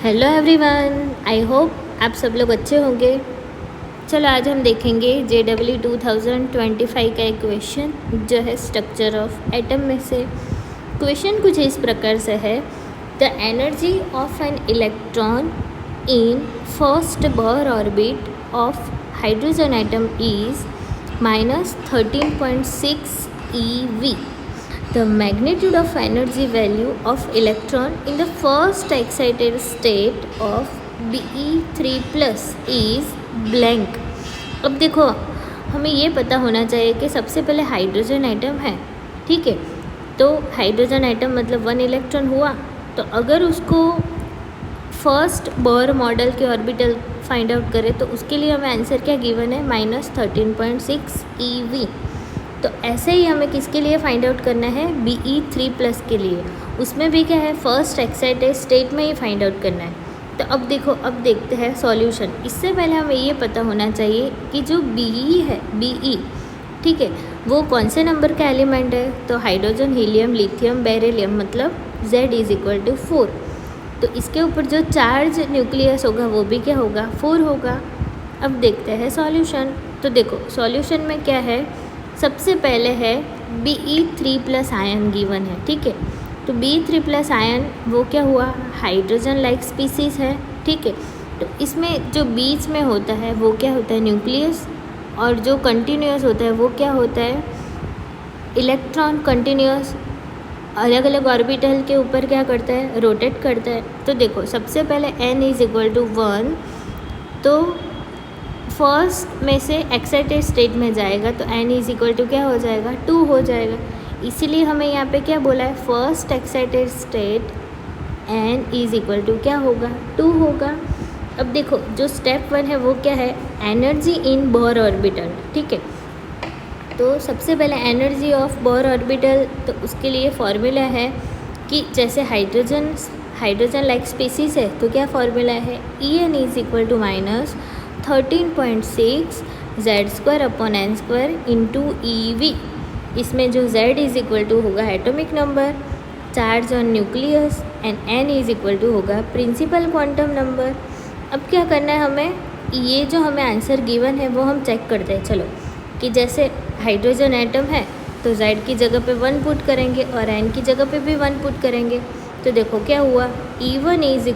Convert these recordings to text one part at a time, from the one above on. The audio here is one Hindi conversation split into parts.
हेलो एवरीवन, आई होप आप सब लोग अच्छे होंगे। चलो आज हम देखेंगे JEE 2025 का एक क्वेश्चन जो है स्ट्रक्चर ऑफ एटम में से। क्वेश्चन कुछ इस प्रकार से है, the energy of an electron in first Bohr orbit of hydrogen atom is -13.6 eV. The magnitude of energy value of electron in the first excited state of Be3 plus is blank. अब देखो, हमें ये पता होना चाहिए कि सबसे पहले हाइड्रोजन एटम है, ठीक है। तो हाइड्रोजन एटम मतलब 1 इलेक्ट्रॉन हुआ, तो अगर उसको फर्स्ट बोर मॉडल के ऑर्बिटल फाइंड आउट करें तो उसके लिए हमें आंसर क्या गिवन है, -13.6 eV. तो ऐसे ही हमें किसके लिए फाइंड आउट करना है, Be3 प्लस के लिए। उसमें भी क्या है, फर्स्ट एक्साइटेड स्टेट में ही फाइंड आउट करना है। तो अब देखो, अब देखते हैं सॉल्यूशन। इससे पहले हमें ये पता होना चाहिए कि जो Be है, Be ठीक है, वो कौन से नंबर का एलिमेंट है। तो हाइड्रोजन, हीलियम, लिथियम, बेरिलियम, मतलब Z = 4। तो इसके ऊपर जो चार्ज न्यूक्लियस होगा वो भी क्या होगा, 4 होगा। अब देखते हैं सॉल्यूशन। तो देखो सॉल्यूशन में क्या है, सबसे पहले है Be3 प्लस आयन गिवन है, ठीक है। तो Be3 प्लस आयन वो क्या हुआ, हाइड्रोजन लाइक स्पीसीज है, ठीक है। तो इसमें जो बीच में होता है वो क्या होता है, न्यूक्लियस, और जो कंटिन्यूस होता है वो क्या होता है, इलेक्ट्रॉन। कंटिन्यूस अलग अलग ऑर्बिटल के ऊपर क्या करता है, रोटेट करता है। तो देखो सबसे पहले n = 1, तो फर्स्ट में से एक्साइटेड स्टेट में जाएगा तो n क्या हो जाएगा, 2 हो जाएगा। इसीलिए हमें यहाँ पे क्या बोला है, फर्स्ट एक्साइटेड स्टेट n क्या होगा, 2 होगा। अब देखो जो स्टेप 1 है वो क्या है, एनर्जी इन बोर ऑर्बिटल, ठीक है। तो सबसे पहले एनर्जी ऑफ बोर ऑर्बिटल, तो उसके लिए फॉर्मूला है कि जैसे हाइड्रोजन लाइक स्पीसीज है तो क्या फॉर्मूला है, En = -13.6 Z² / eV. इसमें जो Z होगा atomic number, charge on nucleus, and n होगा प्रिंसिपल क्वांटम नंबर। अब क्या करना है हमें, ये जो हमें आंसर गिवन है वो हम चेक करते हैं। चलो कि जैसे हाइड्रोजन एटम है तो Z की जगह पे 1 पुट करेंगे और n की जगह पे भी 1 पुट करेंगे। तो देखो क्या हुआ, E1 =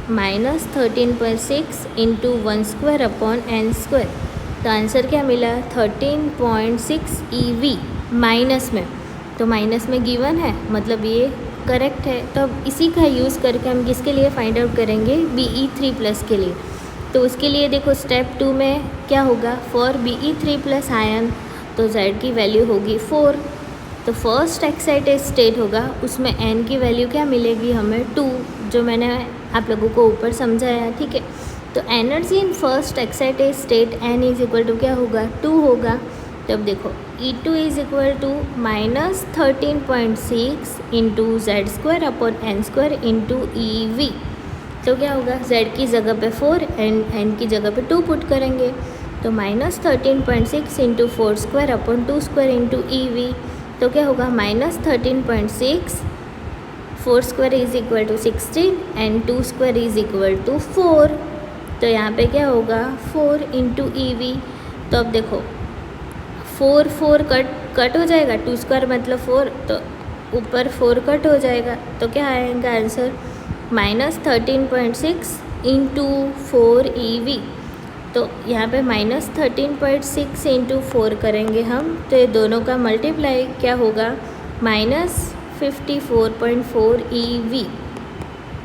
-13.6 × 1² / n²। तो आंसर क्या मिला, 13.6 eV माइनस में, तो माइनस में गिवन है मतलब ये करेक्ट है। तो अब इसी का यूज़ करके हम किसके लिए फाइंड आउट करेंगे, Be3 प्लस के लिए। तो उसके लिए देखो स्टेप 2 में क्या होगा, फॉर Be3 प्लस आयन, तो Z की वैल्यू होगी 4। तो फर्स्ट एक्साइटेड स्टेट होगा, उसमें n की वैल्यू क्या मिलेगी हमें, 2, जो मैंने आप लोगों को ऊपर समझाया, ठीक है। तो energy in first excited state n क्या होगा, 2 होगा। तो अब देखो E2 = -13.6 × Z² / n² × eV. तो क्या होगा, Z की जगह पे 4 एंड n की जगह पे 2 पुट करेंगे, तो -13.6 × 4² / 2² × eV. तो क्या होगा, -13.6, 4² = 16 एंड 2² = 4। तो यहाँ पे क्या होगा, 4 × eV. तो अब देखो 4 कट हो जाएगा, 2² मतलब 4, तो ऊपर 4 कट हो जाएगा। तो क्या आएगा आंसर, -13.6 × 4 eV. तो यहाँ पे -13.6 × 4 करेंगे हम, तो ये दोनों का मल्टीप्लाई क्या होगा, -54.4 eV,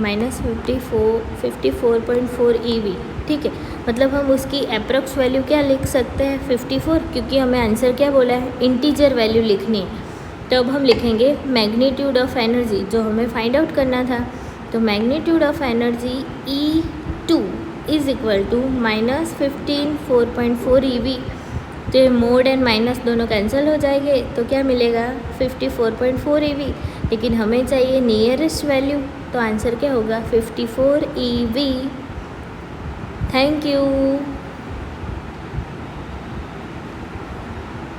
-54.4 eV, ठीक है। मतलब हम उसकी अप्रॉक्स वैल्यू क्या लिख सकते हैं, 54, क्योंकि हमें आंसर क्या बोला है, इंटीजर वैल्यू लिखनी है। तो अब हम लिखेंगे मैग्नीट्यूड ऑफ एनर्जी, जो हमें फाइंड आउट करना था। तो magnitude of energy E2 = -54.4 eV. तो ये मोड एंड माइनस दोनों कैंसिल हो जाएंगे, तो क्या मिलेगा, 54.4 eV। लेकिन हमें चाहिए नियरेस्ट वैल्यू, तो आंसर क्या होगा, 54 eV. Thank you.